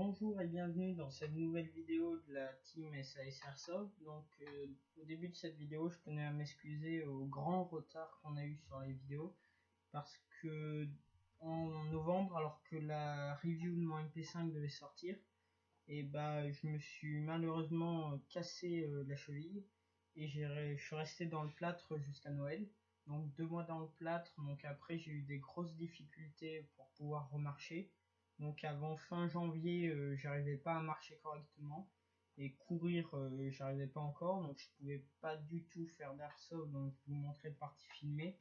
Bonjour et bienvenue dans cette nouvelle vidéo de la team SAS Airsoft. Au début de cette vidéo, je tenais à m'excuser au grand retard qu'on a eu sur les vidéos parce que en novembre, alors que la review de mon MP5 devait sortir, je me suis malheureusement cassé la cheville et je suis resté dans le plâtre jusqu'à Noël. Donc 2 mois dans le plâtre, donc après j'ai eu des grosses difficultés pour pouvoir remarcher. Donc avant fin janvier, j'arrivais pas à marcher correctement et courir, j'arrivais pas encore, donc je pouvais pas du tout faire d'airsoft, donc je vous montrer le parti filmé.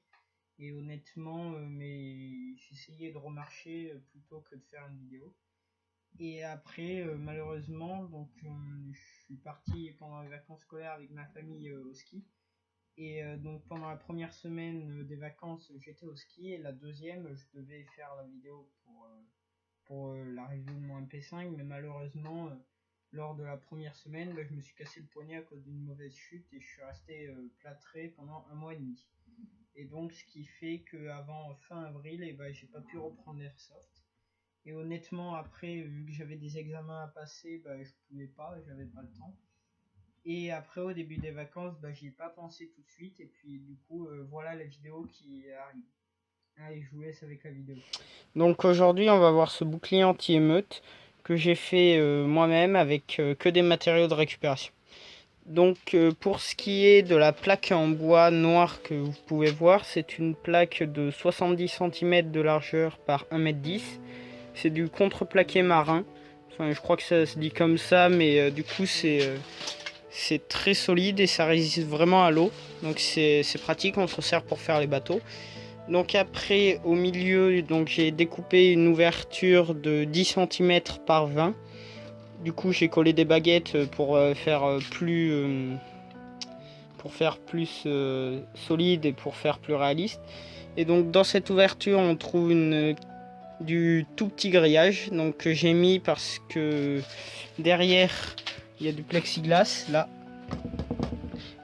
Et honnêtement, j'essayais de remarcher plutôt que de faire une vidéo. Et après, malheureusement, je suis parti pendant les vacances scolaires avec ma famille au ski. Et donc pendant la première semaine des vacances, j'étais au ski et la deuxième, je devais faire la vidéo pour la review de mon MP5, mais malheureusement, lors de la première semaine, je me suis cassé le poignet à cause d'une mauvaise chute et je suis resté plâtré pendant 1 mois et demi. Et donc ce qui fait qu'avant fin avril, j'ai pas pu reprendre l'airsoft. Et honnêtement, après, vu que j'avais des examens à passer, je pouvais pas, j'avais pas le temps. Et après, au début des vacances, j'y ai pas pensé tout de suite. Et puis, du coup, voilà la vidéo qui arrive. Allez, je vous laisse avec la vidéo. Donc aujourd'hui, on va voir ce bouclier anti-émeute que j'ai fait moi-même avec que des matériaux de récupération. Donc pour ce qui est de la plaque en bois noir que vous pouvez voir, c'est une plaque de 70 cm de largeur par 1,10 m. C'est du contreplaqué marin. Enfin, je crois que ça se dit comme ça, mais du coup c'est très solide et ça résiste vraiment à l'eau. Donc c'est pratique, on se sert pour faire les bateaux. Donc après, au milieu, j'ai découpé une ouverture de 10 cm par 20. Du coup, j'ai collé des baguettes pour faire plus solide et pour faire plus réaliste. Et donc dans cette ouverture, on trouve du tout petit grillage, donc que j'ai mis parce que derrière il y a du plexiglas là,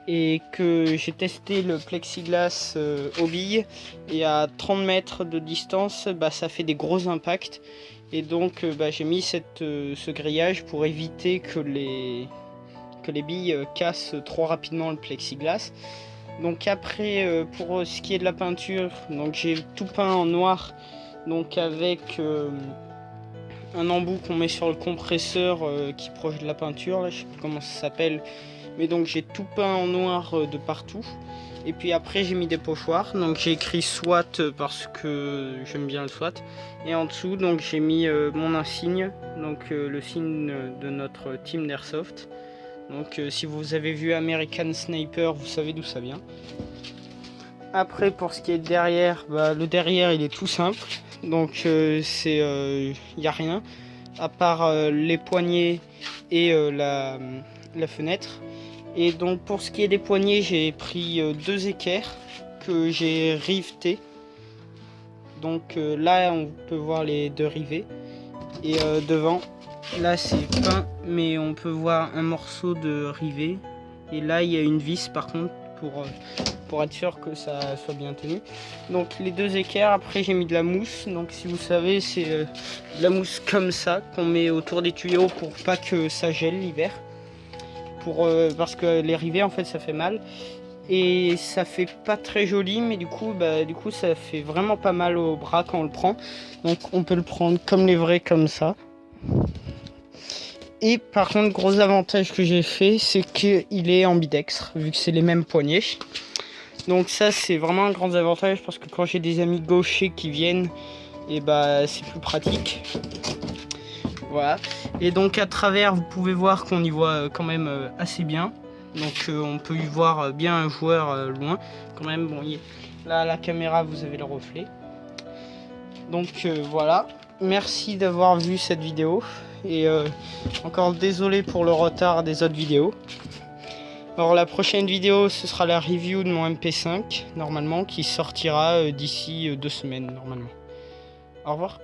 et que j'ai testé le plexiglas aux billes, et à 30 mètres de distance, ça fait des gros impacts, et donc j'ai mis ce grillage pour éviter que les billes cassent trop rapidement le plexiglas. Donc après, pour ce qui est de la peinture, donc j'ai tout peint en noir, donc avec un embout qu'on met sur le compresseur qui projette la peinture, là, je sais plus comment ça s'appelle, mais donc j'ai tout peint en noir de partout. Et puis après j'ai mis des pochoirs, donc j'ai écrit SWAT parce que j'aime bien le SWAT, et en dessous donc j'ai mis mon insigne, donc le signe de notre team d'Airsoft. Donc si vous avez vu American Sniper, vous savez d'où ça vient. Après pour ce qui est derrière, le derrière il est tout simple, donc il n'y a rien à part les poignées et la fenêtre. Et donc pour ce qui est des poignées, j'ai pris 2 équerres que j'ai rivetés. Donc là on peut voir les 2 rivets, et devant là c'est peint, mais on peut voir un morceau de rivet, et là il y a une vis par contre pour être sûr que ça soit bien tenu. Donc les 2 équerres, après j'ai mis de la mousse, donc si vous savez c'est de la mousse comme ça qu'on met autour des tuyaux pour pas que ça gèle l'hiver, parce que les rivets en fait ça fait mal et ça fait pas très joli, mais du coup ça fait vraiment pas mal au bras quand on le prend. Donc on peut le prendre comme les vrais, comme ça. Et par contre, gros avantage que j'ai fait, c'est qu'il est ambidextre, vu que c'est les mêmes poignées. Donc ça c'est vraiment un grand avantage, parce que quand j'ai des amis gauchers qui viennent, et c'est plus pratique. Voilà. Et donc à travers, vous pouvez voir qu'on y voit quand même assez bien. Donc on peut y voir bien un joueur loin quand même. Bon, là à la caméra vous avez le reflet. Donc voilà, merci d'avoir vu cette vidéo, et encore désolé pour le retard des autres vidéos. Alors la prochaine vidéo, ce sera la review de mon MP5 normalement, qui sortira d'ici 2 semaines normalement. Au revoir.